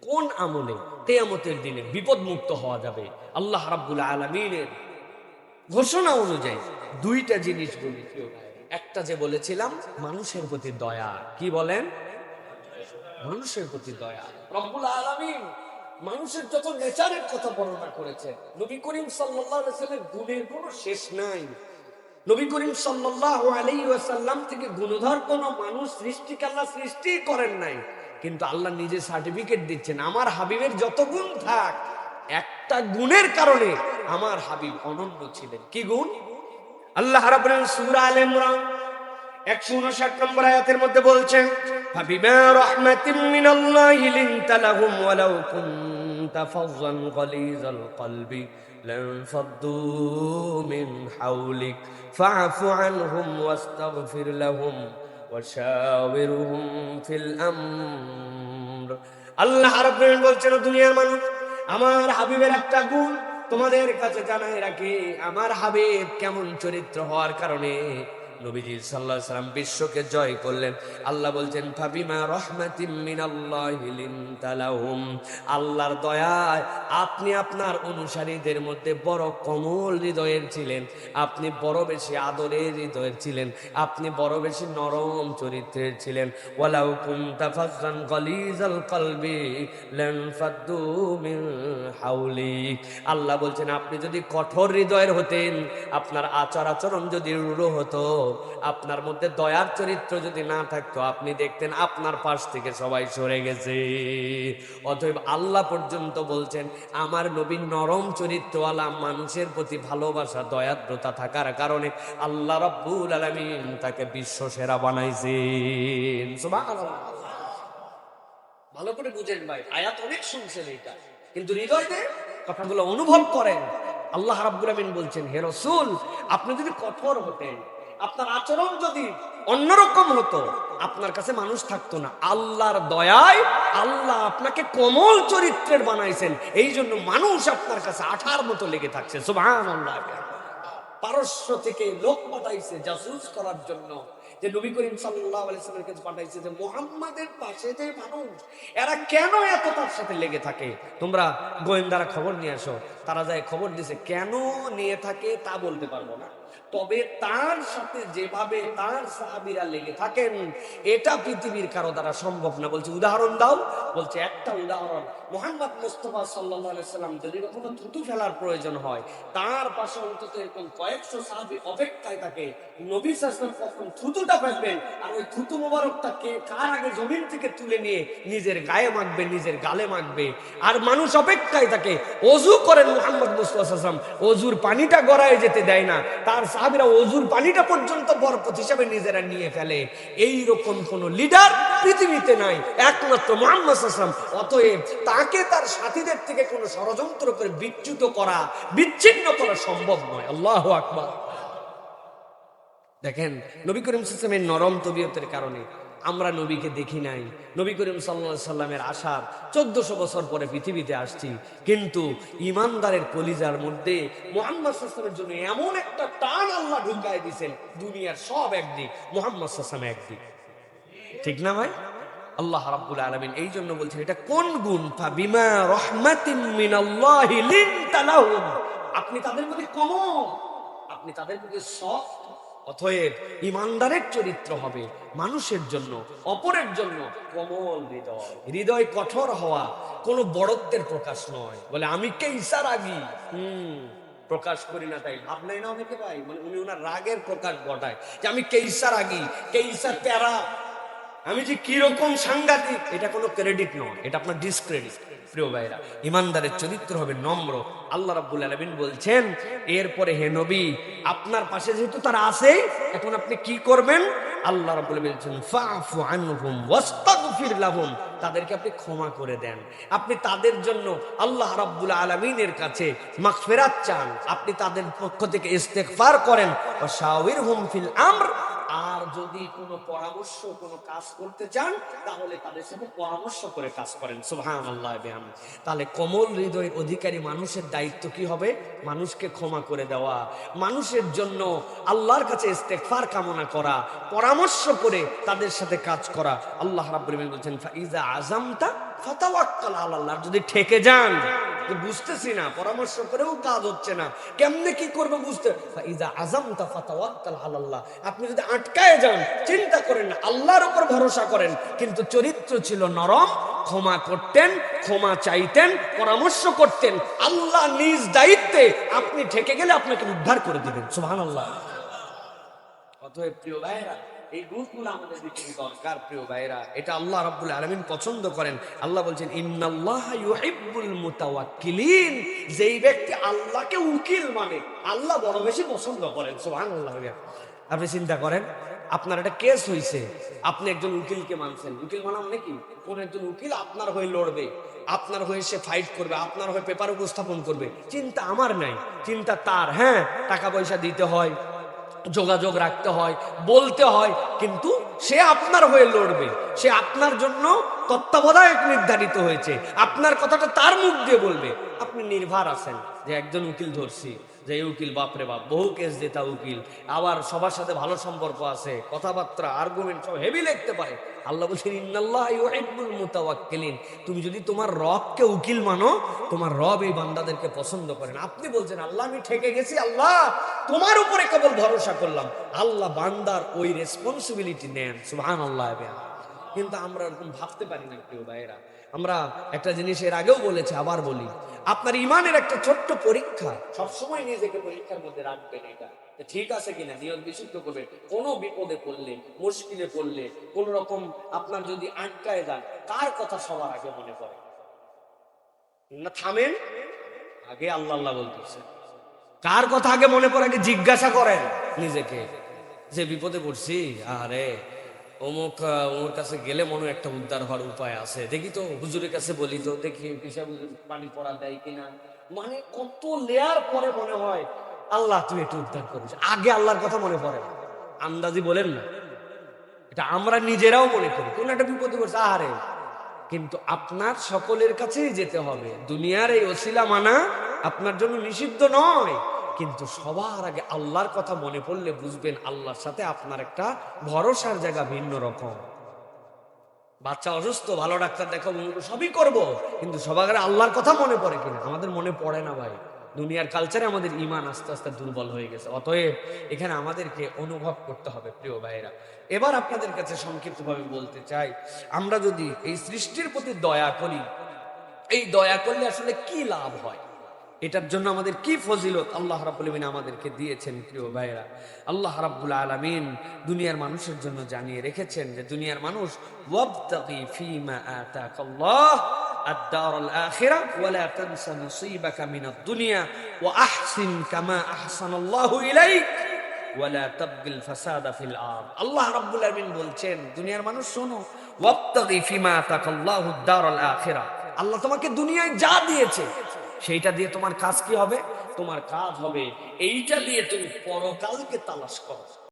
কোন আমলে কিয়ামতের দিনে বিপদ মুক্ত হওয়া যাবে। আল্লাহ রাব্বুল আলামিনের ঘোষণা অনুযায়ী দুইটা জিনিস বলি। একটা যে বলেছিলাম মানুষের প্রতি দয়া, কি বলেন? মানুষের প্রতি দয়া। রব্বুল আলামিন মানুষের যত নেচারের কথা বর্ণনা করেছেন, নবী করিম সাল্লাল্লাহু আলাইহি ওয়াসাল্লামের গুণের কোনো শেষ নাই। নবী করিম সাল্লাল্লাহু আলাইহি ওয়াসাল্লাম থেকে গুণধর কোন মানুষ সৃষ্টিকে আল্লাহ সৃষ্টি করেন নাই, কিন্তু আল্লাহ নিজে সার্টিফিকেট দিচ্ছেন আমার হাবিবের যত গুণ থাক, একটা গুণের কারণে আমার হাবিব অনন্য ছিলেন। কি গুণ? আল্লাহ রাব্বুল আলামিন সূরা আলে ইমরান 159 নম্বর আয়াতের মধ্যে বলছেন, ফাবিমা রাহমাতিন মিনাল্লাহি লিনতা লাহুম ওয়ালাউ কুনতা ফাযযান গালিযাল কলবি লানফাদ্দু মিন হাওলিক ফাআফু আনহুম ওয়াস্তাগফির লাহুম ওয়াশাওিরহুম ফিল আমর। আল্লাহ রাব্বুল আলামিন বলছেন, দুনিয়ার মানুষ, আমার হাবিবের একটা গুণ তোমাদের কাছে জানাই রাখি। আমার হাবিব কেমন চরিত্র হওয়ার কারণে নবীজি সাল্লাল্লাহু আলাইহি সাল্লাম বিশ্বকে জয় করলেন। আল্লাহ বলছেন, ফাবিমা রাহমাতিম মিনাল্লাহি লিনতা লাহুম, আল্লাহর দয়ায় আপনি আপনার অনুসারীদের মধ্যে বড় কোমল হৃদয়ের ছিলেন, আপনি বড় বেশি আদরের হৃদয়ের ছিলেন, আপনি বড় বেশি নরম চরিত্রের ছিলেন। ওয়ালাউ কুনতা ফাযযান গালিযাল কলবি লানফাদ্দু মিন হাওলিক, আল্লাহ বলছেন আপনি যদি কঠোর হৃদয়ের হতেন, আপনার আচার আচরণ যদি রূঢ় হতো, আপনার মধ্যে দয়ার চরিত্র যদি না থাকতো, আপনি দেখতেন আপনার পাশ থেকে সবাই সরে গেছে। অতএব আল্লাহ পর্যন্ত বলছেন আমার নবী নরম চরিত্রওয়ালা, মানুষের প্রতি ভালোবাসা দয়াদ্রতা থাকার কারণে আল্লাহ রাব্বুল আলামিন তাকে বিশ্ব সেরা বানাইছেন। সুবহানাল্লাহ। ভালো করে বুঝেন ভাই, আয়াত অনেক শুনছেন এটা, কিন্তু হৃদয়ে কথাগুলো অনুভব করেন। আল্লাহ রাব্বুল আলামিন বলছেন, হে রাসূল, আপনি যদি কঠোর হতেন, আপনার আচরণ যদি অন্যরকম হতো, আপনার কাছে মানুষ থাকতো না। আল্লাহর দয়ায় আল্লাহ আপনাকে কোমল চরিত্রের বানাইছেন, এই জন্য মানুষ আপনার কাছে আঠার মতো লেগে থাকছে। সুবহানাল্লাহ। পারস্য থেকে লোক পাঠাইছে জাসুস করার জন্য, যে নবী করিম সাল্লাল্লাহু আলাইহি ওয়াসাল্লামের কাছে পাঠাইছে যে মুহাম্মাদের পাশে যে মানুষ, এরা কেন এত তার সাথে লেগে থাকে, তোমরা গোয়েন্দারা খবর নিয়ে আসো। তারা যায় খবর দিছে, কেন নিয়ে থাকে তা বলতে পারবো না, তবে তার সাথে যেভাবে তার সাহাবীরা লেগে থাকেন এটা পৃথিবীর কারো দ্বারা সম্ভব না। বলছে উদাহরণ দাও। বলছে একটা উদাহরণ, মুহাম্মদ মুস্তাফা সাল্লাল্লাহু আলাইহি সাল্লাম যদি কখনো থুতু ফেলার প্রয়োজন হয়, তার পাশে অন্তত এরকম কয়েকশো সাহাবী অপেক্ষায় থাকে। নবী সাল্লাল্লাহু আলাইহি ওয়াসাল্লাম কখন থুতুটা ফেলবেন, আর ওই থুতু মোবারকটা কে কার আগে জমিন থেকে তুলে নিয়ে নিজের গায়ে মাখবে, নিজের গালে মাখবে, আর মানুষ অপেক্ষায় থাকে। ওযু করেন মুহাম্মদ মুস্তাফা সাল্লাল্লাহু আলাইহি ওয়াসাল্লাম, ওযুর পানিটা গড়ায় যেতে দেয় না, তার সাহাবীরা ওযুর পানিটা পর্যন্ত বরকত হিসেবে নিজেরা নিয়ে ফেলে। এই রকম কোন লিডার পৃথিবীতে নাই, একমাত্র মুহাম্মদ সাল্লাল্লাহু আলাইহি ওয়াসাল্লাম। অতএব তাকে তার সাথীদের থেকে কোনো ষড়যন্ত্র করে বিচ্যুত করা, বিচ্ছিন্ন করা সম্ভব নয়। আল্লাহু আকবার। দেখেন, নবী করিম সাল্লাল্লাহু আলাইহি ওয়াসাল্লামের নরম তবিয়তের কারণে আমরা নবীকে দেখি নাই। নবী করিম সাল্লাল্লাহু আলাইহি সাল্লামের আসার 1400 বছর পরে পৃথিবীতে আসছি, কিন্তু ইমানদারের কলিজার মধ্যে মুহাম্মদ সাল্লাল্লাহু আলাইহি ওয়াসাল্লামের জন্য এমন একটা টান আল্লাহ ঢুকায় দিয়েছেন, দুনিয়ার সব একদিক, মুহাম্মদ সাল্লাল্লাহু আলাইহি ওয়াসাল্লাম একদিক। ঠিক না ভাই? আল্লাহ রাব্বুল আলামিন এই জন্য বলছেন, এটা কোন গুণ? ফাবিমা রাহমাতিন মিনাল্লাহি লিনতা লাহুম, আপনি তাদের প্রতি কোমল, আপনি তাদের প্রতি সফট। অতএব ইমানদারের চরিত্র হবে মানুষের জন্য, অপরের জন্য কোমল হৃদয়। হৃদয় কঠোর হওয়া কোনো বড়ত্বের প্রকাশ নয়। বলে আমি কেইসার আগি প্রকাশ করি না, তাই ভাব নাই না অনেকে ভাই, মানে উনি ওনার রাগের প্রকাশ ঘটায় যে আমি কেইসার আগি, কেইসার প্যারা, আমি যে কিরকম সাংঘাতিক, এটা কোনো ক্রেডিট নয়, এটা আপনার ডিসক্রেডিট। প্রিয় ভাইরা, ইমানদারের চরিত্র হবে নম্র। আল্লাহ রাব্বুল আলামিন বলছেন এরপরে, হে নবী, আপনার পাশে যেহেতু তারা আছে, এখন আপনি কি করবেন? আল্লাহ রাব্বুল আলামিন বলছেন ফাআফু আনহুম ওয়াস্তাগফির লাহুম, তাদেরকে আপনি ক্ষমা করে দেন। আপনি তাদের জন্য আল্লাহ রাব্বুল আলামিনের কাছে মাগফিরাত চান, আপনি তাদের পক্ষ থেকে ইস্তেগফার করেন। ওয়াশাওয়িরহুম ফিল আমর, আর যদি কোনো পরামর্শ কোনো কাজ করতে চান তাহলে তাদের সাথে পরামর্শ করে কাজ করেন। সুবহানাল্লাহ বিহামদিহি। তাহলে কোমল হৃদয়ের অধিকারী মানুষের দায়িত্ব কি হবে? মানুষকে ক্ষমা করে দেওয়া, মানুষের জন্য আল্লাহর কাছে ইস্তেগফার কামনা করা, পরামর্শ করে তাদের সাথে কাজ করা। আল্লাহ রাব্বুল আলামিন বলেন ফাইজা আযামতা ফাতাওয়াক্কাল আলাল্লাহ। যদি ঠেকে যান যে বুঝতেছি না, পরামর্শ করেও কাজ হচ্ছে না, কেমনে কি করবো বুঝতে, ফাইজা আযামতা ফাতাওয়াক্কাল আলাল্লাহ। আপনি যদি আটকায় যান, চিন্তা করেন না, আল্লাহর উপর ভরসা করেন। কিন্তু চরিত্র ছিল নরম, ক্ষমা করতেন, ক্ষমা চাইতেন, পরামর্শ করতেন। আল্লাহ নিজ দায়িত্বে আপনি ঠেকে গেলে আপনাকে উদ্ধার করে দিবেন। সুবহানাল্লাহ। অতএব প্রিয় ভাইরা, এই গুণগুলো আমাদের ভিতরে দরকার প্রিয় ভাইরা। এটা আল্লাহ রাব্বুল আলামিন পছন্দ করেন। আল্লাহ বলছেন ইন্নাল্লাহা ইউহিব্বুল মুতাওয়াক্কিলিন। যেই ব্যক্তি আল্লাহকে উকিল মানে, আল্লাহ বড় বেশি পছন্দ করেন। সুবহানাল্লাহ। আপনি চিন্তা করেন, আপনার একটা কেস হইছে, আপনি একজন উকিলকে মানছেন। উকিল মানা মানে কি? কোন একজন উকিল আপনার হয়ে লড়বে, আপনার হয়ে সে ফাইট করবে, আপনার হয়ে পেপার উপস্থাপন করবে। চিন্তা আমার নাই, চিন্তা তার। হ্যাঁ, টাকা পয়সা দিতে হয়, যোগাযোগ রাখতে হয়, বলতে হয়, কিন্তু সে আপনার হয়ে লড়বে, সে আপনার জন্য তত্ত্বাবধায়ক নির্ধারিত হয়েছে, আপনার কথাটা তার মুখ দিয়ে বলবে। আপনি নির্ভর আছেন যে একজন উকিল ধরছি, যে উকিল বাপরে বাপ বহু কেস জেতা উকিল, আবার সবার সাথে ভালো সম্পর্ক আছে, কথাবার্তা আর্গুমেন্ট সব হেভি লিখতে পারে। আল্লাহ বলছেন ইন্নাল্লাহা ইউহিব্বুল মুতাওয়াক্কিলিন। তুমি যদি তোমার রবকে উকিল মানো, তোমার রব এই বান্দাদেরকে পছন্দ করেন। আপনি বলছেন আল্লাহ আমি ঠেকে গেছি, আল্লাহ তোমার উপরে কেবল ভরসা করলাম। আল্লাহ বান্দার ওই রেসপন্সিবিলিটি নেন। সুবহানাল্লাহ। কিন্তু আমরা এরকম ভাবতে পারি না প্রিয় ভাইয়েরা। আমরা একটা জিনিস এর আগেও বলেছি, আবার বলি, আপনার ইমানের একটা ছোট্ট পরীক্ষা। সবসময় নিজেকে পরীক্ষার মধ্যে রাখবেন, এটা ঠিক আছে কিনা, নিয়ত বিশুদ্ধ করবে। কোনো বিপদে পড়লে, মুশকিলে পড়লে, কোন রকম আপনার যদি আটকায় যান, কার কথা সবার আগে মনে পড়ে? না থামেন, আগে আল্লাহ আল্লাহ বলতেছে। কার কথা আগে মনে পড়ে আগে জিজ্ঞাসা করেন নিজেকে, যে বিপদে পড়ছি, আরে অমুক ওর কাছে গেলে মনে একটা উদ্ধার হওয়ার উপায় আছে, দেখি তো হুজুরের কাছে বলি তো, দেখি হিসাব পানি পড়া দেয় কিনা। মানে কত লেয়ার পরে মনে হয় আল্লাহ তুই একটু উদ্ধার করিস। আগে আল্লাহর কথা মনে পড়ে না, আন্দাজি বলেন না, এটা আমরা নিজেরাও মনে করি। কোন একটা বিপদে পড়ছে, আরে, কিন্তু আপনার সকলের কাছেই যেতে হবে। দুনিয়ার এই ওসিলা মানা আপনার জন্য নিষিদ্ধ নয়, কিন্তু সবার আগে আল্লাহর কথা মনে পড়লে বুঝবেন আল্লাহর সাথে আপনার একটা ভরসার জায়গা ভিন্ন রকম। বাচ্চা অসুস্থ, ভালো ডাক্তার দেখাবো, সবই করব, কিন্তু সবার আগে আল্লাহর কথা মনে পড়ে কিনা? আমাদের মনে পড়ে না ভাই। দুনিয়ার কালচারে আমাদের ঈমান আস্তে আস্তে দুর্বল হয়ে গেছে। অতএব এখানে আমাদেরকে অনুভব করতে হবে প্রিয় ভাইয়েরা। এবার আপনাদের কাছে সংক্ষিপ্তভাবে বলতে চাই, আমরা যদি এই সৃষ্টির প্রতি দয়া করি, এই দয়া করলে আসলে কি লাভ হয়, এটার জন্য আমাদের কি ফজিলত আল্লাহ রাব্বুল আলামিন আমাদেরকে দিয়েছেন প্রিয় ভাইরা। আল্লাহ রাব্বুল আলামিন দুনিয়ার মানুষের জন্য জানিয়ে রেখেছেন যে দুনিয়ার মানুষ ওয়াবতাগি ফীমা আতাকাল্লাহ আদ-দারাল আখিরা ওয়া লা তানসা নসীবাকা মিনাদ দুনিয়া ওয়া আহসিন কামা আহসানাল্লাহু ইলাইক ওয়া লা তাবগিল ফাসাদা ফিল আরদ। আল্লাহ রাব্বুল আলামিন বলছেন দুনিয়ার মানুষ শোনো, ওয়াবতাগি ফীমা আতাকাল্লাহু আদ-দারাল আখিরা। আল্লাহ তোমাকে দুনিয়ায় যা দিয়েছে সেইটা দিয়ে তোমার কাজ কি হবে? তোমার কাজ হবে এইটা দিয়ে তুমি পরকালকে তালাশ করো।